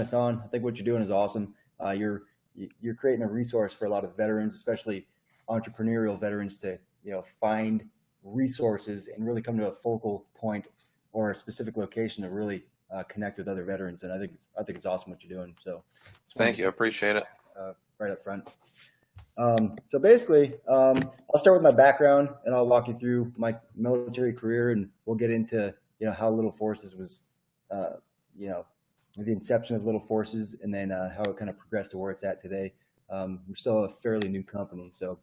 us on. I think what you're doing is awesome. You're creating a resource for a lot of veterans, especially entrepreneurial veterans, to find resources and really come to a focal point or a specific location to really connect with other veterans. And I think it's awesome what you're doing. So thank you. I appreciate it. Right up front. So basically, I'll start with my background and I'll walk you through my military career, and we'll get into how Little Forces was, the inception of Little Forces, and then how it kind of progressed to where it's at today. We're still a fairly new company. So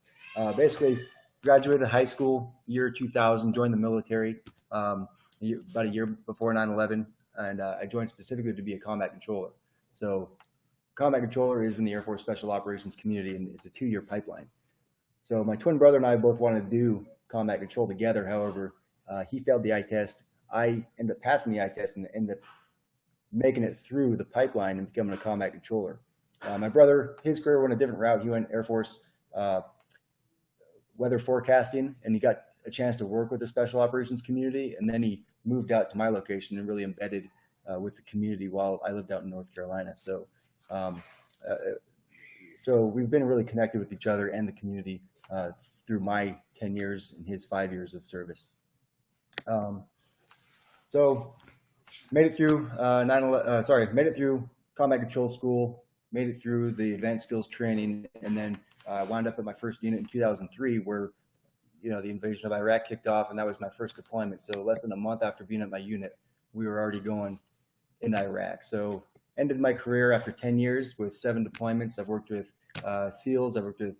basically, graduated high school year 2000, joined the military about a year before 9/11, and I joined specifically to be a combat controller. So combat controller is in the Air Force Special Operations community, and it's a 2-year pipeline. So my twin brother and I both wanted to do combat control together. However, he failed the eye test. I ended up passing the eye test and ended up making it through the pipeline and becoming a combat controller. My brother, his career went a different route. He went Air Force weather forecasting, and he got a chance to work with the Special Operations community, and then he moved out to my location and really embedded with the community while I lived out in North Carolina. So we've been really connected with each other and the community through my 10 years and his 5 years of service. So made it through made it through combat control school, made it through the advanced skills training, and then wound up at my first unit in 2003, where the invasion of Iraq kicked off, and that was my first deployment. So less than a month after being at my unit, we were already going in Iraq. So ended my career after 10 years with 7 deployments. I've worked with SEALs, I've worked with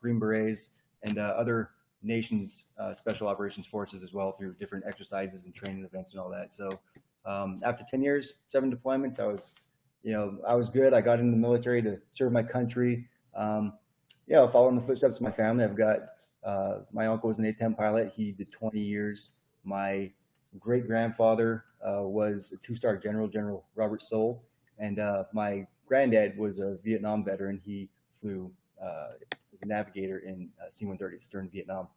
Green Berets, and other nations' special operations forces as well, through different exercises and training events and all that. So after 10 years, 7 deployments, I was good. I got into the military to serve my country. Following the footsteps of my family. I've got my uncle was an A-10 pilot. He did 20 years. My great-grandfather was a 2-star general, General Robert Soule. And my granddad was a Vietnam veteran. He flew as a navigator in C-130s during Vietnam.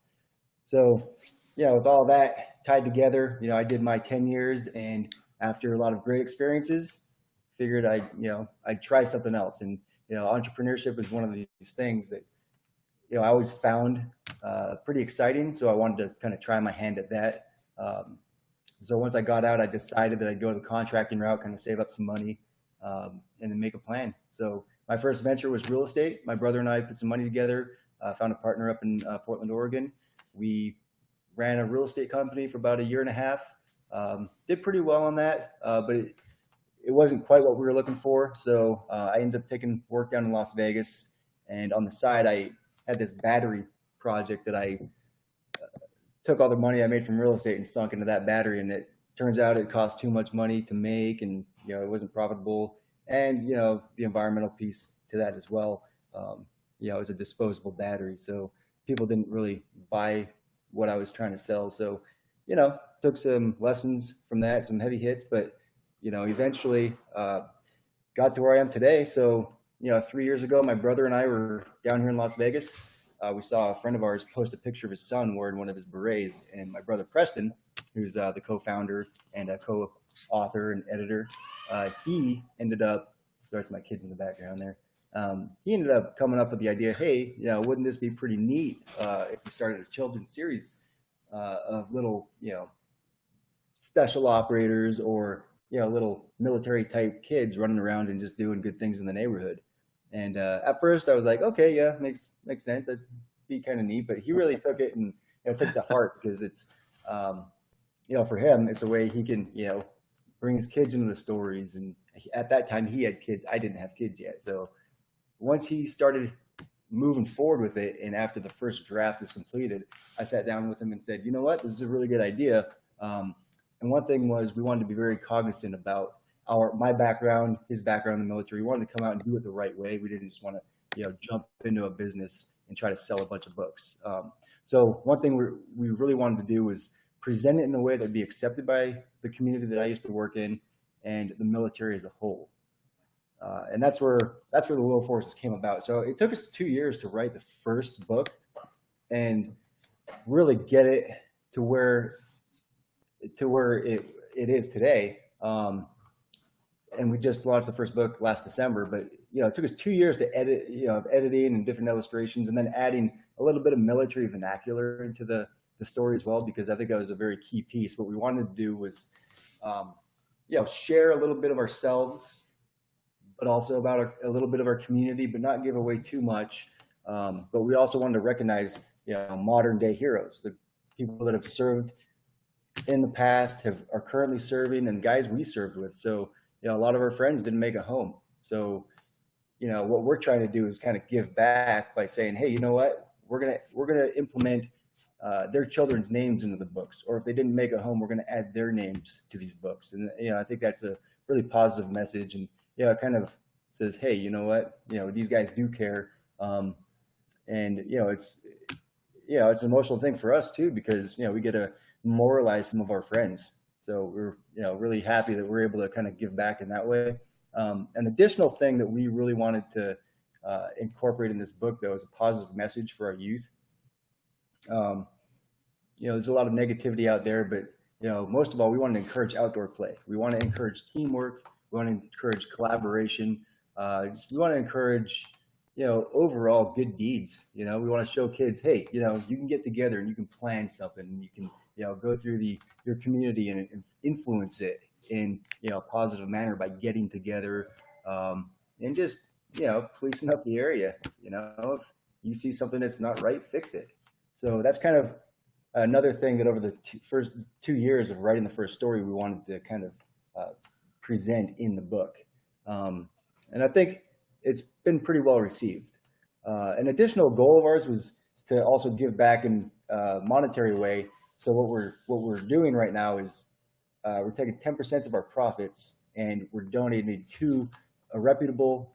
So, with all that tied together, I did my 10 years, and after a lot of great experiences, figured I'd try something else. And entrepreneurship is one of these things that I always found pretty exciting. So I wanted to kind of try my hand at that. So once I got out, I decided that I'd go the contracting route, kind of save up some money, and then make a plan. So my first venture was real estate. My brother and I put some money together, found a partner up in Portland, Oregon. We ran a real estate company for about a year and a half. Did pretty well on that, but it wasn't quite what we were looking for. So I ended up taking work down in Las Vegas, and on the side, I had this battery project that I took all the money I made from real estate and sunk into that battery. And it turns out it cost too much money to make, and it wasn't profitable. And the environmental piece to that as well. It was a disposable battery, so people didn't really buy what I was trying to sell. So took some lessons from that, some heavy hits, but eventually got to where I am today. So 3 years ago, my brother and I were down here in Las Vegas. We saw a friend of ours post a picture of his son wearing one of his berets, and my brother Preston, who's the co-founder and a co-author and editor, he ended up, there's my kids in the background there. He ended up coming up with the idea, hey, wouldn't this be pretty neat if we started a children's series of little, special operators or little military type kids running around and just doing good things in the neighborhood. And at first I was like, okay, yeah, makes sense. That'd be kind of neat. But he really took it and took it to heart, because it's, for him, it's a way he can, bring his kids into the stories. And at that time he had kids. I didn't have kids yet. So once he started moving forward with it, and after the first draft was completed, I sat down with him and said, you know what, this is a really good idea. And one thing was, we wanted to be very cognizant about my background, his background in the military. We wanted to come out and do it the right way. We didn't just want to, jump into a business and try to sell a bunch of books. So one thing we really wanted to do was present it in a way that would be accepted by the community that I used to work in and the military as a whole. And that's where the Little Forces came about. So it took us 2 years to write the first book and really get it to where it is today. and we just launched the first book last December, but it took us 2 years to edit, of editing and different illustrations, and then adding a little bit of military vernacular into the story as well, because I think that was a very key piece. What we wanted to do was, share a little bit of ourselves, but also about a little bit of our community, but not give away too much. But we also wanted to recognize, modern day heroes, the people that have served in the past, are currently serving, and guys we served with. So, a lot of our friends didn't make a home. So, what we're trying to do is kind of give back by saying, hey, you know what, we're gonna implement their children's names into the books, or if they didn't make a home, we're gonna add their names to these books. And I think that's a really positive message, and it kind of says, hey, you know what, these guys do care, and it's it's an emotional thing for us too, because we get to memorialize some of our friends. So we're really happy that we're able to kind of give back in that way. An additional thing that we really wanted to incorporate in this book, though, is a positive message for our youth. There's a lot of negativity out there, but most of all, we want to encourage outdoor play. We want to encourage teamwork. We want to encourage collaboration. We want to encourage overall good deeds. We want to show kids, hey, you can get together and you can plan something, and you can go through your community and influence it in a positive manner by getting together, and just policing up the area. If you see something that's not right, fix it. So that's kind of another thing that over the first 2 years of writing the first story, we wanted to kind of present in the book, and I think it's been pretty well received. An additional goal of ours was to also give back in a monetary way. So what we're doing right now is we're taking 10% of our profits and we're donating to a reputable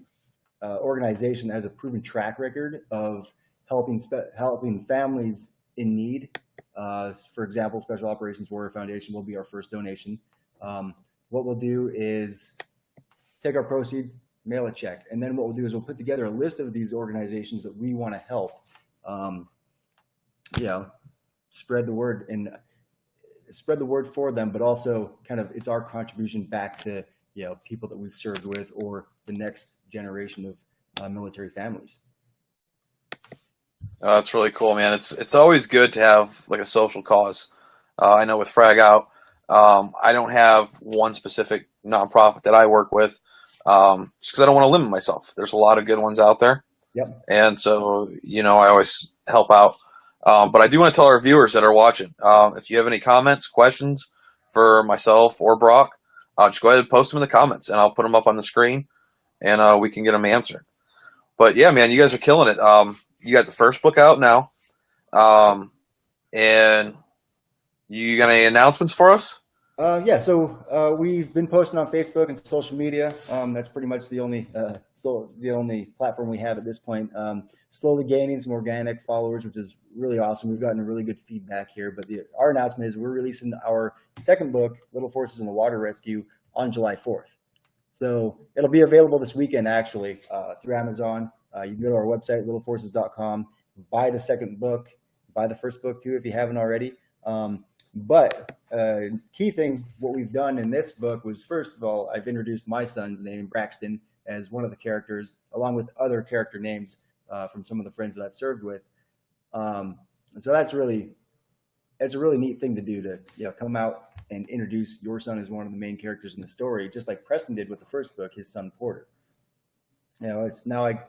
organization that has a proven track record of helping families in need. For example, Special Operations Warrior Foundation will be our first donation. What we'll do is take our proceeds, mail a check, and then what we'll do is we'll put together a list of these organizations that we want to help. Spread the word for them, but also kind of it's our contribution back to people that we've served with, or the next generation of military families. That's really cool, man. It's always good to have like a social cause. I know with Frag Out, I don't have one specific nonprofit that I work with, just because I don't want to limit myself. There's a lot of good ones out there. Yep. And so, I always help out. But I do want to tell our viewers that are watching, if you have any comments, questions for myself or Brock, just go ahead and post them in the comments, and I'll put them up on the screen, and we can get them answered. But yeah, man, you guys are killing it. You got the first book out now, and you got any announcements for us? So we've been posting on Facebook and social media. That's pretty much the only platform we have at this point. Slowly gaining some organic followers, which is really awesome. We've gotten really good feedback here. But our announcement is we're releasing our second book, Little Forces in the Water Rescue, on July 4th. So it'll be available this weekend, actually, through Amazon. You can go to our website, littleforces.com, buy the second book, buy the first book too if you haven't already. But key thing, what we've done in this book was, first of all, I've introduced my son's name, Braxton, as one of the characters, along with other character names from some of the friends that I've served with. So it's a really neat thing to do, to come out and introduce your son as one of the main characters in the story, just like Preston did with the first book, his son Porter. It's now I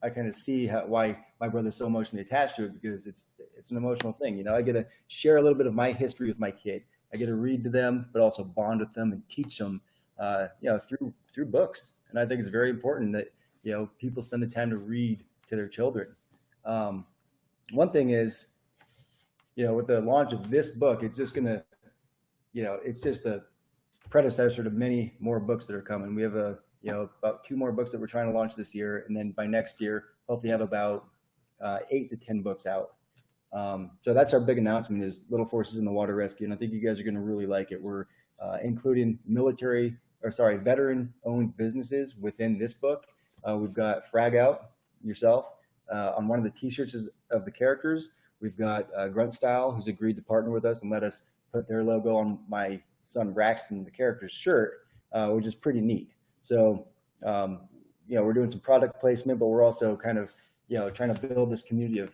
kind of see why my brother's so emotionally attached to it, because it's an emotional thing. I get to share a little bit of my history with my kid. I get to read to them, but also bond with them and teach them, through books. And I think it's very important that people spend the time to read to their children. One thing is, with the launch of this book, it's just gonna, it's just a predecessor to many more books that are coming. We have about 2 more books that we're trying to launch this year, and then by next year, hopefully have about 8 to 10 books out. So that's our big announcement, is Little Forces in the Water Rescue, and I think you guys are going to really like it. We're including veteran-owned businesses within this book. We've got Frag Out, yourself, on one of the T-shirts of the characters. We've got Grunt Style, who's agreed to partner with us and let us put their logo on my son Braxton, the character's shirt, which is pretty neat. So, we're doing some product placement, but we're also kind of, trying to build this community of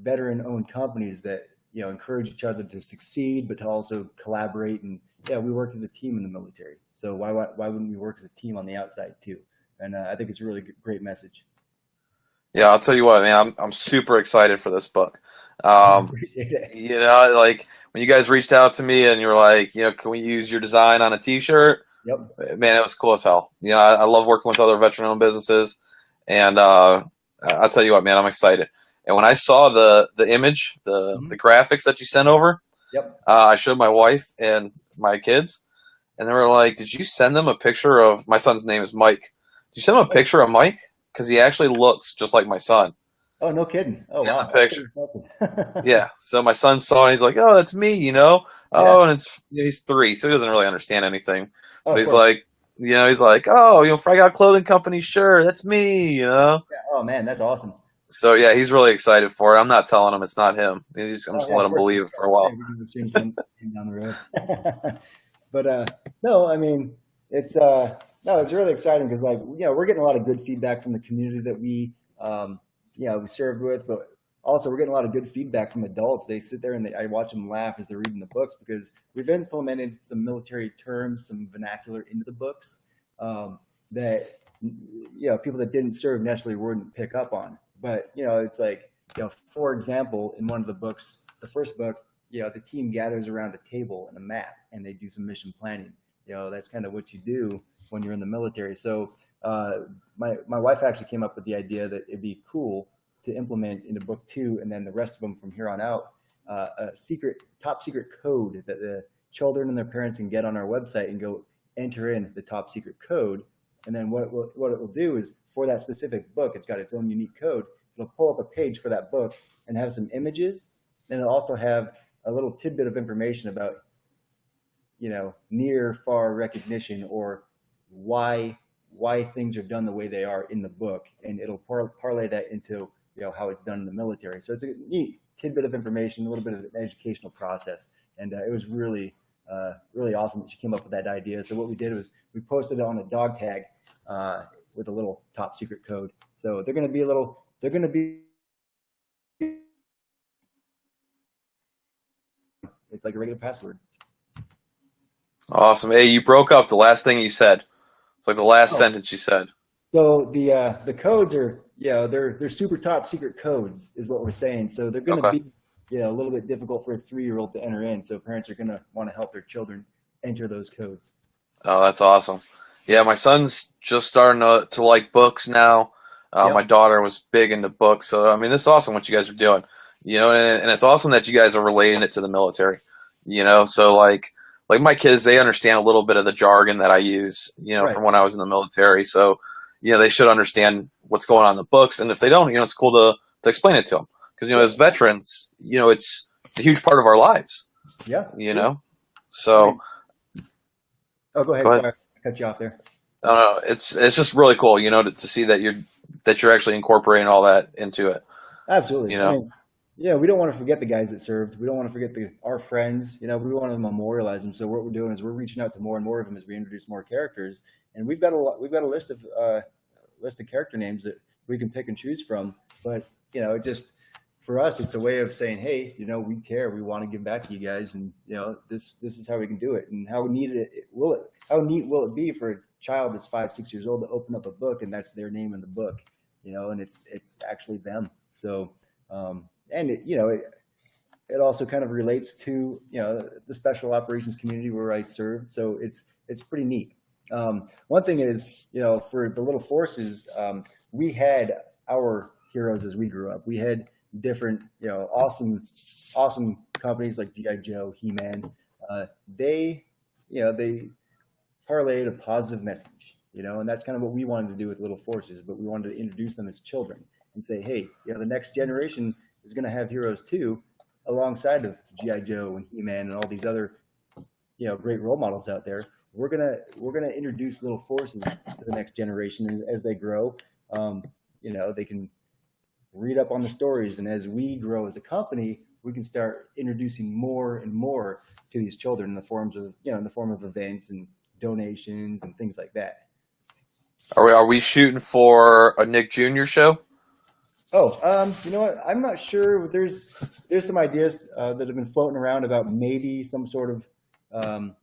veteran-owned companies that, encourage each other to succeed, but to also collaborate. And yeah, we worked as a team in the military. So why wouldn't we work as a team on the outside too? And I think it's a really great message. Yeah, I'll tell you what, man, I'm super excited for this book. I Um, appreciate it. like when you guys reached out to me and you were like, can we use your design on a T-shirt? Yep. Man, it was cool as hell. I love working with other veteran-owned businesses, and I'll tell you what, man, I'm excited. And when I saw the image, the graphics that you sent over, Yep. I showed my wife and my kids, and they were like, "Did you send them a picture of my son's name is Mike? Did you send them a picture of Mike? Because he actually looks just like my son Oh, no kidding. Oh, in the wow. That's picture." pretty impressive. Yeah. So my son saw it. He's like, "Oh, that's me," Oh, Yeah. and he's 3, so he doesn't really understand anything. Oh, But of he's course. like, "Oh, Frag Out Clothing Company, sure, that's me." Yeah. Oh, man, that's awesome. So yeah, he's really excited for it. I'm not telling him it's not him. I'm Oh, just yeah, gonna let of him course. believe it for a Yeah, while. we can change the name down the road. But no, I mean, it's no, it's really exciting because, like, we're getting a lot of good feedback from the community that we served with, but also we're getting a lot of good feedback from adults. They sit there and I watch them laugh as they're reading the books because we've implemented some military terms, some vernacular into the books that people that didn't serve necessarily wouldn't pick up on. But it's like, for example, in one of the books, the first book, the team gathers around a table and a map and they do some mission planning. That's kind of what you do when you're in the military. So my wife actually came up with the idea that it'd be cool to implement into book 2 and then the rest of them from here on out, a top secret code that the children and their parents can get on our website and go enter in the top secret code. And then what it will do is for that specific book, it's got its own unique code. It'll pull up a page for that book and have some images. And it'll also have a little tidbit of information about, near far recognition or why things are done the way they are in the book. And it'll parlay that into, how it's done in the military. So it's a neat tidbit of information, a little bit of an educational process. And it was really, really awesome that she came up with that idea. So what we did was we posted it on a dog tag with a little top secret code. So they're going to be, it's like a regular password. Awesome. Hey, you broke up the last thing you said. It's like the last Oh, sentence you said. so the codes are, they're super top secret codes is what we're saying. So they're going to Okay. be, a little bit difficult for a 3-year-old to enter in. So parents are going to want to help their children enter those codes. Oh, that's awesome. Yeah, my son's just starting to like books now. My Yep. daughter was big into books, so I mean, this is awesome what you guys are doing. And it's awesome that you guys are relating it to the military. So like my kids, they understand a little bit of the jargon that I use, Right. from when I was in the military. So they should understand what's going on in the books, and if they don't, it's cool to explain it to them because Yeah. as veterans, it's a huge part of our lives. Yeah. So Oh, go ahead. go ahead. Sorry, I cut you off there. It's just really cool, to see that you're actually incorporating all that into it. Absolutely. You I know, mean, we don't want to forget the guys that served. We don't want to forget our friends. We want to memorialize them. So what we're doing is we're reaching out to more and more of them as we introduce more characters. And we've got a list of character names that we can pick and choose from. But it just for us, it's a way of saying, hey, we care. We want to give back to you guys, and this is how we can do it. And how neat will it be for a child that's 5, 6 years old to open up a book and that's their name in the book, and it's actually them. So, and it also kind of relates to the special operations community where I serve. So it's pretty neat. One thing is, for the little forces, we had our heroes as we grew up. We had different, awesome companies like G.I. Joe, He-Man. They parlayed a positive message, and that's kind of what we wanted to do with little forces, but we wanted to introduce them as children and say, hey, the next generation is going to have heroes too, alongside of G.I. Joe and He-Man and all these other, great role models out there. We're gonna introduce little forces to the next generation, and as they grow, they can read up on the stories, and as we grow as a company, we can start introducing more and more to these children in the form of events and donations and things like that. Are we shooting for a Nick Jr. show? Oh, you know what? I'm not sure. There's some ideas that have been floating around about maybe some sort of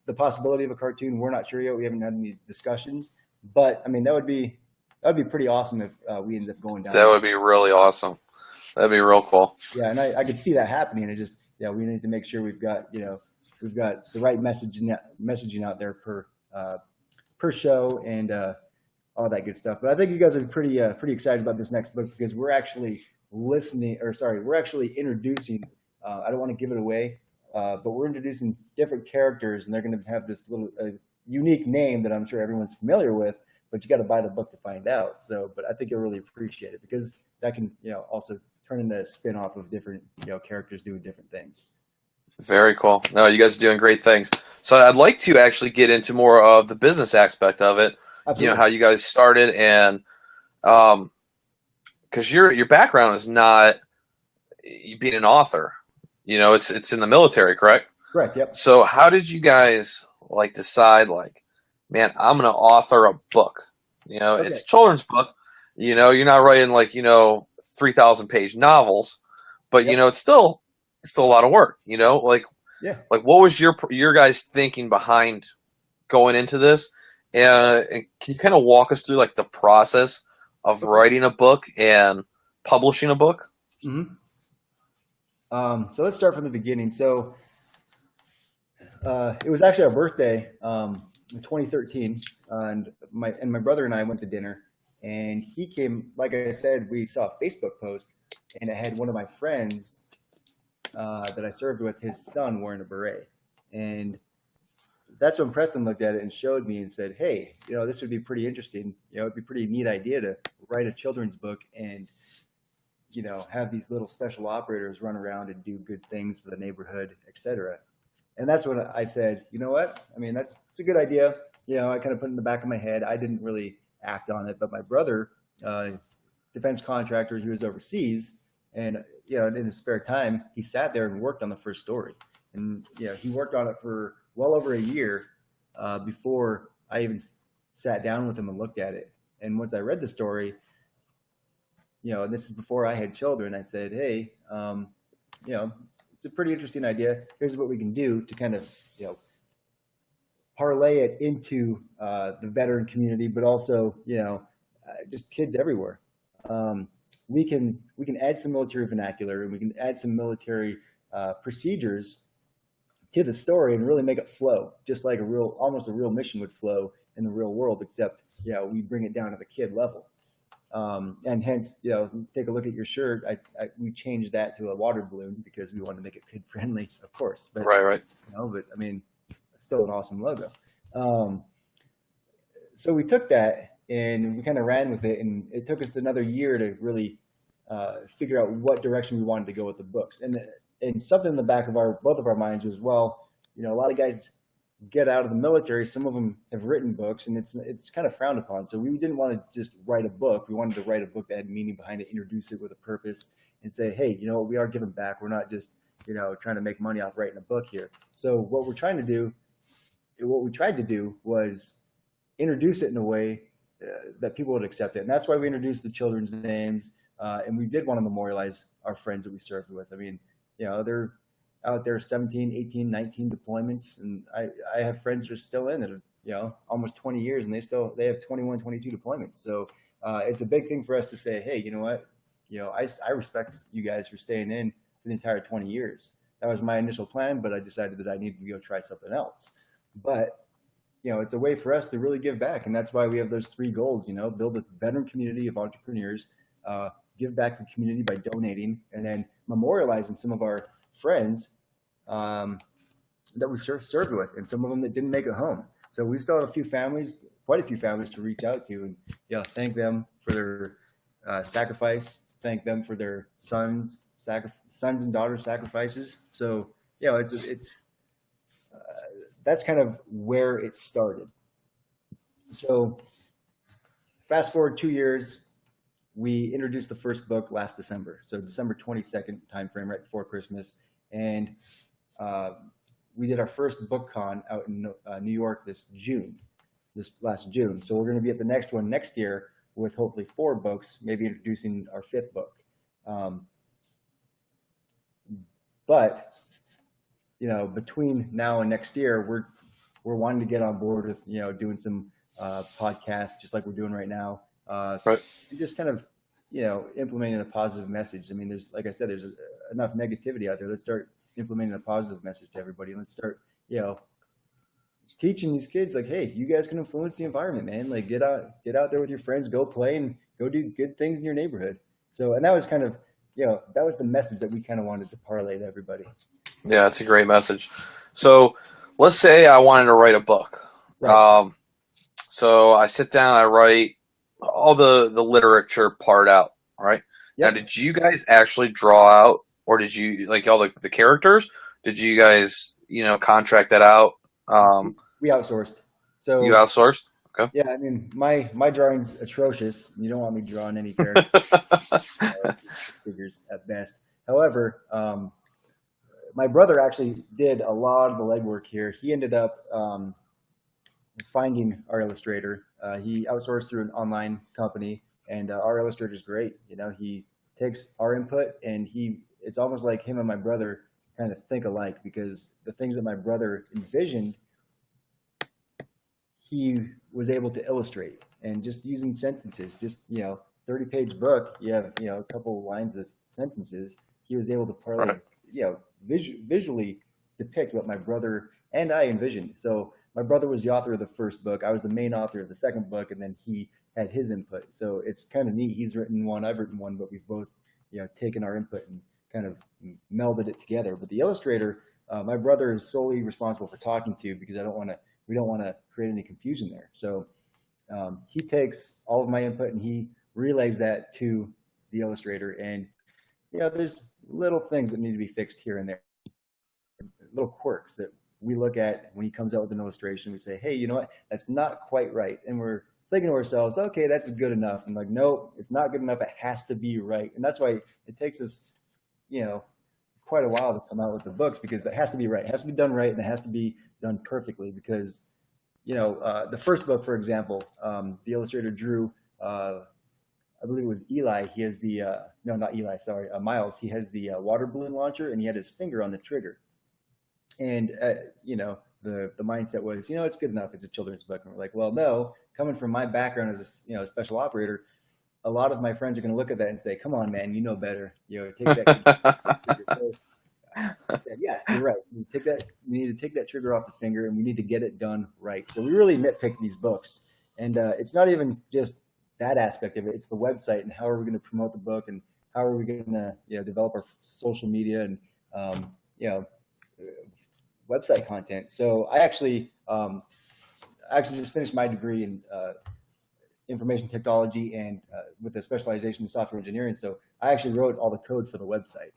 the possibility of a cartoon. We're not sure yet. We haven't had any discussions, but I mean that would be pretty awesome if we ended up going down. That would be really awesome. That'd be real cool. Yeah, and I could see that happening. It just we need to make sure we've got the right messaging out there per show and all that good stuff. But I think you guys are pretty excited about this next book because we're actually introducing. I don't want to give it away, but we're introducing different characters, and they're going to have this little unique name that I'm sure everyone's familiar with. But you got to buy the book to find out. So, but I think you'll really appreciate it because that can also turn into a spin-off of different characters doing different things. Very cool. No, you guys are doing great things. So I'd like to actually get into more of the business aspect of it. Absolutely. How you guys started, and because your background is not being an author, it's in the military, correct? Correct. Yep. So how did you guys decide man, I'm gonna author a book? Okay. It's a children's book. You're not writing 3,000-page novels, but yep. It's still a lot of work. What was your guys' thinking behind going into this? And can you kind of walk us through the process of writing a book and publishing a book? Mm-hmm. So let's start from the beginning. So it was actually our birthday in 2013, and my brother and I went to dinner, and he came. Like I said, we saw a Facebook post, and it had one of my friends that I served with, his son wearing a beret, and that's when Preston looked at it and showed me and said, hey, this would be pretty interesting. It'd be a pretty neat idea to write a children's book and, have these little special operators run around and do good things for the neighborhood, etc. And that's when I said, you know what? I mean, it's a good idea. I kind of put it in the back of my head. I didn't really act on it, but my brother, defense contractor, he was overseas, and, in his spare time, he sat there and worked on the first story. And, he worked on it for well over a year before I even sat down with him and looked at it. And once I read the story, and this is before I had children, I said, hey, it's a pretty interesting idea. Here's what we can do to kind of, parlay it into the veteran community, but also, just kids everywhere. We can add some military vernacular, and we can add some military procedures to the story and really make it flow, just like almost a real mission would flow in the real world, except, we bring it down to the kid level. And hence, take a look at your shirt. We changed that to a water balloon because we wanted to make it kid friendly, of course. But, right. But I mean, it's still an awesome logo. So we took that and we kind of ran with it, and it took us another year to really figure out what direction we wanted to go with the books. And something in the back of both of our minds was, well, a lot of guys get out of the military. Some of them have written books, and it's kind of frowned upon. So we didn't want to just write a book. We wanted to write a book that had meaning behind it, introduce it with a purpose, and say, hey, we are giving back. We're not just, trying to make money off writing a book here. So what we tried to do was introduce it in a way that people would accept it. And that's why we introduced the children's names. And we did want to memorialize our friends that we served with. I mean, they're out there 17, 18, 19 deployments. And I have friends that are still in it, almost 20 years, and they have 21, 22 deployments. So it's a big thing for us to say, hey, you know what? I respect you guys for staying in for the entire 20 years. That was my initial plan, but I decided that I needed to go try something else. But, it's a way for us to really give back. And that's why we have those three goals, build a veteran community of entrepreneurs, give back to the community by donating, and then memorializing some of our friends that we've served with, and some of them that didn't make it home. So we still have quite a few families to reach out to, and thank them for their sacrifice, thank them for their sons and daughters' sacrifices. So it's that's kind of where it started. So fast forward 2 years, we introduced the first book last December. So December 22nd timeframe, right before Christmas. And we did our first book con out in New York this last June. So we're going to be at the next one next year with hopefully 4 books, maybe introducing our 5th book. But between now and next year, we're wanting to get on board with doing some podcasts just like we're doing right now. Right. And just kind of implementing a positive message. I mean, like I said, there's enough negativity out there. Let's start implementing a positive message to everybody. Let's start teaching these kids, like, hey, you guys can influence the environment, man. Like, get out there with your friends, go play and go do good things in your neighborhood. So, and that was kind of, that was the message that we kind of wanted to parlay to everybody. Yeah, it's a great message. So let's say I wanted to write a book. Right. So I sit down, I write all the literature part out, right? Yep. Now, did you guys actually draw out, or did you, like, all the characters? Did you guys, contract that out? We outsourced. So you outsourced? Okay. Yeah, I mean, my drawing's atrocious. You don't want me drawing any characters, figures at best. However, my brother actually did a lot of the legwork here. He ended up finding our illustrator. He outsourced through an online company, and our illustrator is great. He takes our input, and it's almost like him and my brother kind of think alike, because the things that my brother envisioned, he was able to illustrate, and just using sentences, 30-page book, you have, a couple of lines of sentences. He was able to parlay, visually depict what my brother and I envisioned. So my brother was the author of the first book. I was the main author of the second book, and then he had his input. So it's kind of neat. He's written one, I've written one, but we've both, taken our input and kind of melded it together. But the illustrator, my brother is solely responsible for talking to, because we don't want to create any confusion there. So he takes all of my input and he relays that to the illustrator. And there's little things that need to be fixed here and there, little quirks that we look at when he comes out with an illustration. We say, hey, you know what? That's not quite right. And we're thinking to ourselves, okay, that's good enough. And like, no, it's not good enough. It has to be right. And that's why it takes us, quite a while to come out with the books, because that has to be right. It has to be done right, and it has to be done perfectly, because the first book, for example, the illustrator drew, I believe it was Eli. He has the no, not Eli, sorry, Miles. He has the water balloon launcher, and he had his finger on the trigger. And the mindset was, it's good enough. It's a children's book. And we're like, well, no. Coming from my background as a special operator, a lot of my friends are going to look at that and say, come on, man, you know better. Take that. So I said, yeah, you're right. We need to take that trigger off the finger, and we need to get it done right. So we really nitpick these books, and it's not even just that aspect of it. It's the website, and how are we going to promote the book, and how are we going to develop our social media and website content. So I actually just finished my degree in information technology and with a specialization in software engineering. So I actually wrote all the code for the website.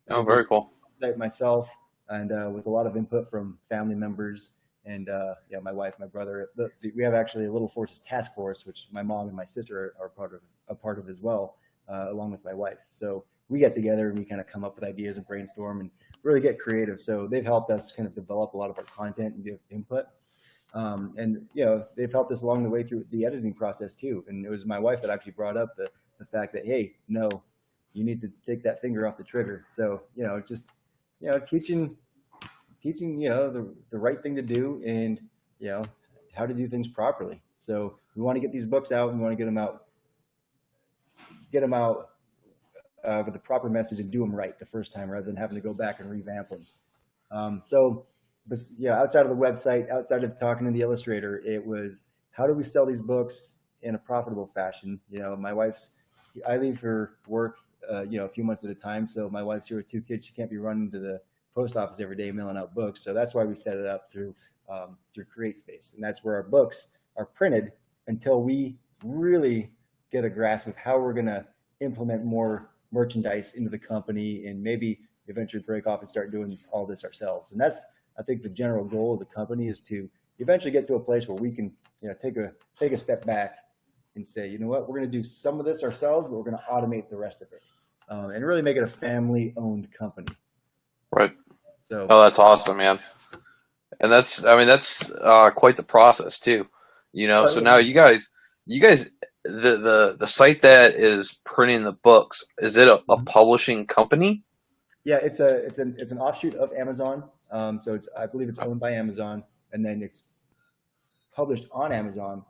Oh, very cool. Myself, and with a lot of input from family members and my wife, my brother. We have actually a Little Forces task force, which my mom and my sister are a part of as well, along with my wife. So we get together and we kind of come up with ideas and brainstorm and really get creative. So they've helped us kind of develop a lot of our content and give input. And they've helped us along the way through the editing process too. And it was my wife that actually brought up the fact that, hey, no, you need to take that finger off the trigger. So teaching the right thing to do, and how to do things properly. So we want to get these books out, and we want to get them out with the proper message and do them right the first time, rather than having to go back and revamp them. Outside of the website, outside of talking to the illustrator, it was, how do we sell these books in a profitable fashion? I leave for work, a few months at a time. So my wife's here with 2 kids. She can't be running to the post office every day mailing out books. So that's why we set it up through CreateSpace. And that's where our books are printed until we really get a grasp of how we're going to implement more merchandise into the company, and maybe eventually break off and start doing all this ourselves. And that's, I think, the general goal of the company, is to eventually get to a place where we can, take a step back and say, you know what, we're going to do some of this ourselves, but we're going to automate the rest of it, and really make it a family-owned company. Right. So, Oh, that's awesome, man. And that's quite the process too. So now you guys, the site that is printing the books, is it a publishing company? yeah, it's an offshoot of Amazon. So I believe it's owned by Amazon, and then it's published on Amazon.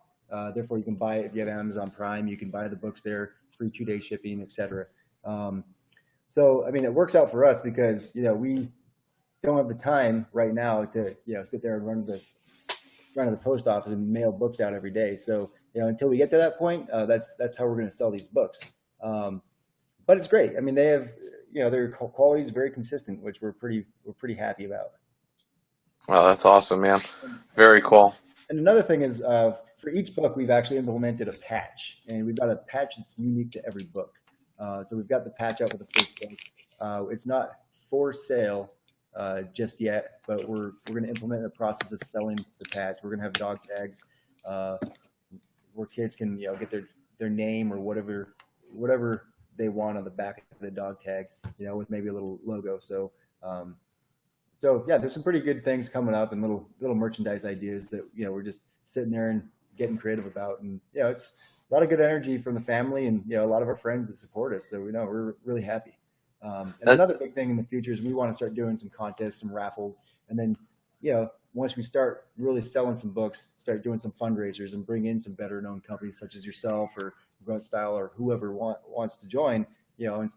Therefore, you can buy it if you have Amazon Prime. You can buy the books there, free 2-day shipping, etc. Um, so I mean, it works out for us because we don't have the time right now to sit there and run to the post office and mail books out every day. So until we get to that point, that's how we're going to sell these books. Um, but it's great. I mean, they have their quality is very consistent, which we're pretty happy about. Oh, that's awesome, man. Very cool. And another thing is, for each book, we've actually implemented a patch, and we've got a patch that's unique to every book. So we've got the patch out with the first book. It's not for sale just yet, but we're going to implement the process of selling the patch. We're going to have dog tags where kids can get their name or whatever they want on the back of the dog tag, with maybe a little logo. So yeah, there's some pretty good things coming up and little merchandise ideas that we're just sitting there and getting creative about, and it's a lot of good energy from the family and a lot of our friends that support us. So we're really happy. And another big thing in the future is we want to start doing some contests, some raffles, and then once we start really selling some books, start doing some fundraisers and bring in some better known companies such as yourself or Grunt Style or whoever wants to join, and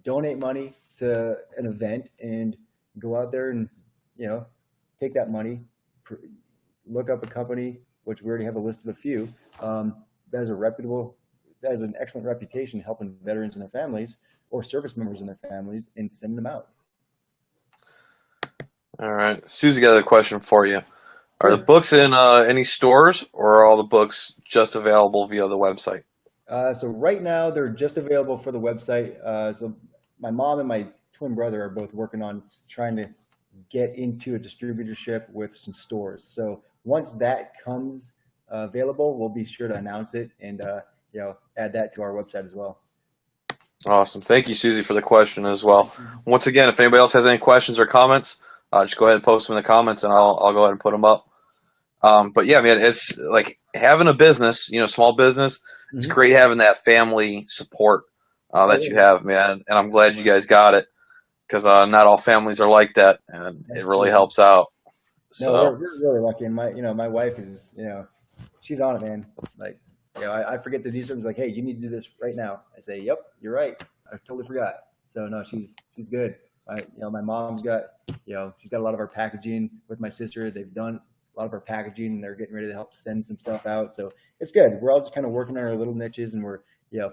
donate money to an event and go out there and take that money, look up a company, which we already have a list of a few, that has an excellent reputation helping veterans and their families or service members and their families, and send them out. All right, Susie got a question for you. Are the books in any stores, or are all the books just available via the website? So right now they're just available for the website. So my mom and my twin brother are both working on trying to get into a distributorship with some stores. So once that comes available, we'll be sure to announce it and add that to our website as well. Awesome. Thank you, Susie, for the question as well. Once again, if anybody else has any questions or comments, just go ahead and post them in the comments, and I'll go ahead and put them up. But yeah, man, it's like having a business, small business. It's great having that family support that you have, man. And I'm glad you guys got it, because not all families are like that, and it really helps out. So no, we're really lucky. And my wife is, she's on it, man. Like, I forget to do something. It's like, hey, you need to do this right now. I say, yep, you're right. I totally forgot. So no, she's good. My mom's got, she's got a lot of our packaging with my sister. They've done a lot of our packaging, and they're getting ready to help send some stuff out. So it's good. We're all just kind of working on our little niches, and we're,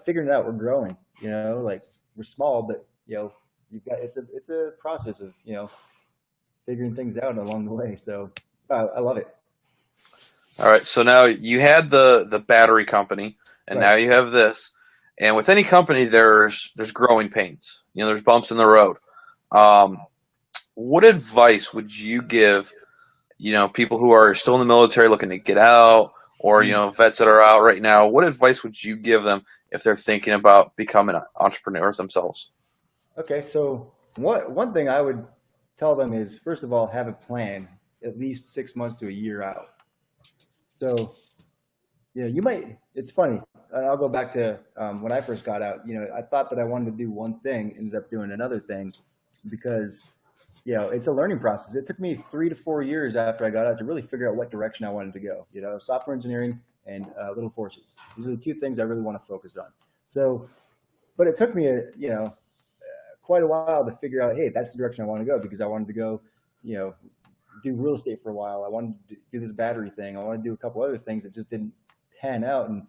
figuring it out. We're growing, like we're small, but, you've got, it's a process of, figuring things out along the way. So I love it. all right, so now you had the battery company, and now you have this. And with any company, there's growing pains. There's bumps in the road. What advice would you give, people who are still in the military looking to get out, or vets that are out right now? What advice would you give them if they're thinking about becoming entrepreneurs themselves? Okay, so one thing I would tell them is, first of all, have a plan at least 6 months to a year out. So, it's funny. I'll go back to when I first got out. I thought that I wanted to do one thing, ended up doing another thing, because, it's a learning process. It took me 3 to 4 years after I got out to really figure out what direction I wanted to go. Software engineering and little forces. These are the two things I really want to focus on. So, but it took me quite a while to figure out, hey, that's the direction I want to go, because I wanted to go, do real estate for a while. I wanted to do this battery thing. I wanted to do a couple other things that just didn't pan out. And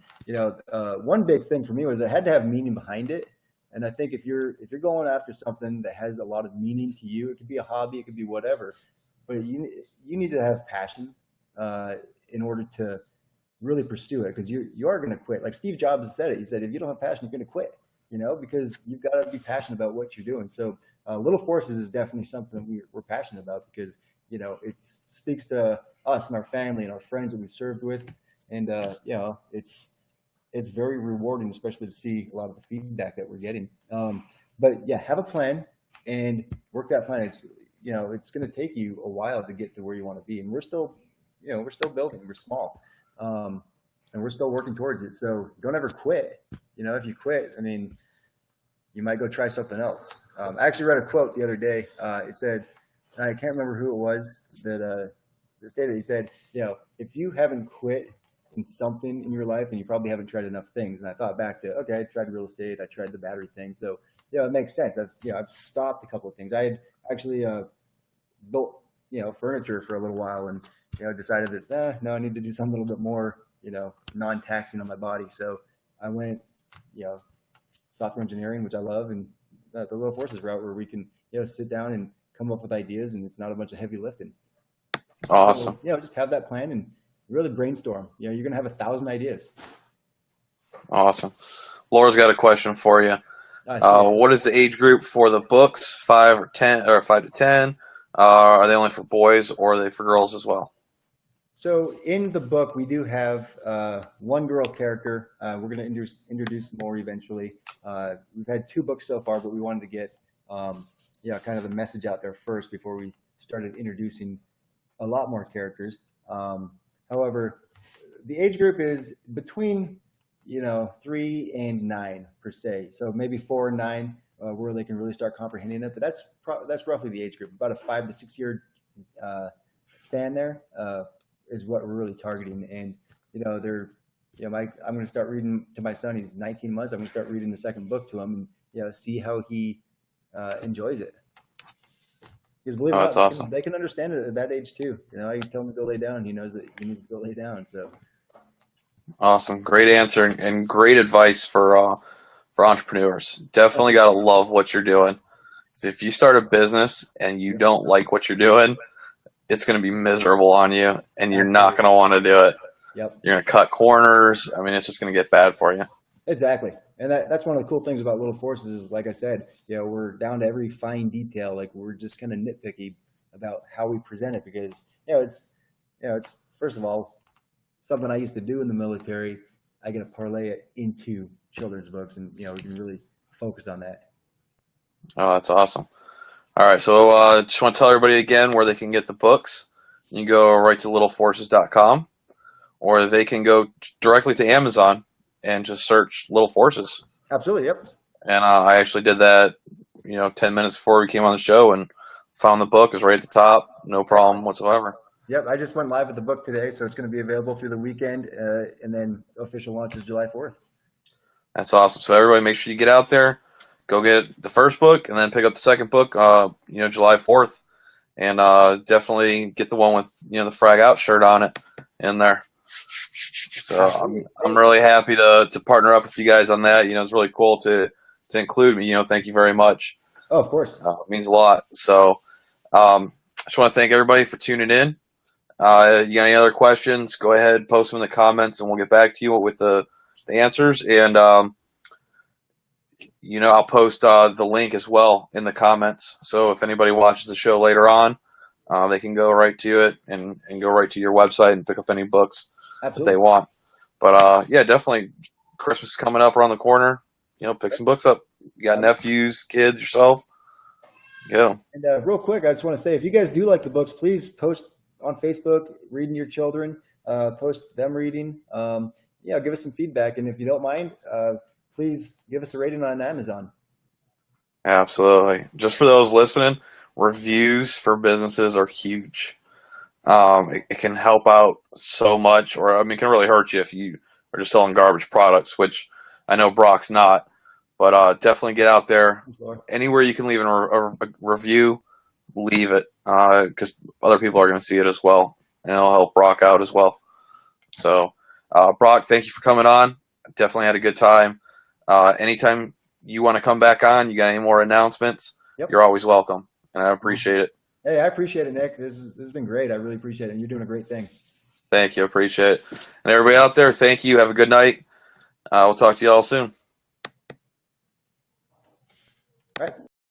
one big thing for me was I had to have meaning behind it. And I think if you're going after something that has a lot of meaning to you, it could be a hobby, it could be whatever, but you need to have passion in order to really pursue it, because you are going to quit. Like Steve Jobs said it. He said, if you don't have passion, you're going to quit. Because you've got to be passionate about what you're doing. So Little Forces is definitely something we're passionate about, because it speaks to us and our family and our friends that we've served with, and it's very rewarding, especially to see a lot of the feedback that we're getting. But yeah, have a plan and work that plan. it's going to take you a while to get to where you want to be. And we're still building. We're small. And we're still working towards it. So don't ever quit. If you quit, I mean, you might go try something else. I actually read a quote the other day. It said, I can't remember who it was that stated. He said, if you haven't quit in something in your life, then you probably haven't tried enough things. And I thought back to, okay, I tried real estate, I tried the battery thing. So it makes sense. I've stopped a couple of things. I had actually built furniture for a little while, and decided that no, I need to do something a little bit more non-taxing on my body. So I went software engineering, which I love, and the Little Forces route, where we can sit down and come up with ideas, and it's not a bunch of heavy lifting. Awesome. So, just have that plan and really brainstorm. You're going to have 1,000 ideas. Awesome. Laura's got a question for you. What is the age group for the books? 5 or 10, or 5 to 10? Are they only for boys, or are they for girls as well? So in the book, we do have one girl character. We're going to introduce more eventually. We've had 2 books so far, but we wanted to get kind of the message out there first before we started introducing a lot more characters. However, the age group is between 3 and 9 per se. So maybe 4 and 9 where they can really start comprehending it. But that's roughly the age group. About a 5 to 6 year span there is what we're really targeting. And I'm going to start reading to my son. He's 19 months. I'm going to start reading the second book to him and see how he enjoys it. Because believe it or not, awesome. They can understand it at that age too. You tell him to go lay down, he knows that he needs to go lay down. So awesome, great answer and great advice for entrepreneurs. Definitely got to love what you're doing. If you start a business and you don't like what you're doing, it's going to be miserable on you, and you're not going to want to do it. Yep. You're going to cut corners. I mean, it's just going to get bad for you. Exactly. And that's one of the cool things about Little Forces is, like I said, we're down to every fine detail. Like, we're just kind of nitpicky about how we present it, because it's first of all something I used to do in the military. I get to parlay it into children's books, and we can really focus on that. Oh, that's awesome. All right, so just want to tell everybody again where they can get the books. You can go right to littleforces.com, or they can go directly to Amazon and just search Little Forces. Absolutely, yep. And I actually did that, 10 minutes before we came on the show, and found the book. It was right at the top, no problem whatsoever. Yep, I just went live with the book today, so it's going to be available through the weekend, and then official launch is July 4th. That's awesome. So everybody, make sure you get out there, go get the first book, and then pick up the second book, July 4th, and definitely get the one with the Frag Out shirt on it in there. So I'm really happy to partner up with you guys on that. It's really cool to include me. Thank you very much. Oh, of course. It means a lot. So I just want to thank everybody for tuning in. You got any other questions, go ahead, post them in the comments, and we'll get back to you with the answers. And I'll post the link as well in the comments. So if anybody watches the show later on, they can go right to it and go right to your website and pick up any books that they want. But definitely, Christmas is coming up around the corner. Pick some books up. You got nephews, kids, yourself. Get them. And real quick, I just want to say, if you guys do like the books, please post on Facebook, reading your children, post them reading. Give us some feedback. And if you don't mind, please give us a rating on Amazon. Absolutely. Just for those listening, reviews for businesses are huge. It can help out so much, or it can really hurt you if you are just selling garbage products, which I know Brock's not. But definitely get out there. Anywhere you can leave a review, leave it, because other people are going to see it as well, and it'll help Brock out as well. So, Brock, thank you for coming on. Definitely had a good time. Anytime you want to come back on, you got any more announcements, You're always welcome, and I appreciate it. Hey, I appreciate it, Nick. This has been great. I really appreciate it. You're doing a great thing. Thank you. Appreciate it. And everybody out there, thank you. Have a good night. We'll talk to you all soon. All right.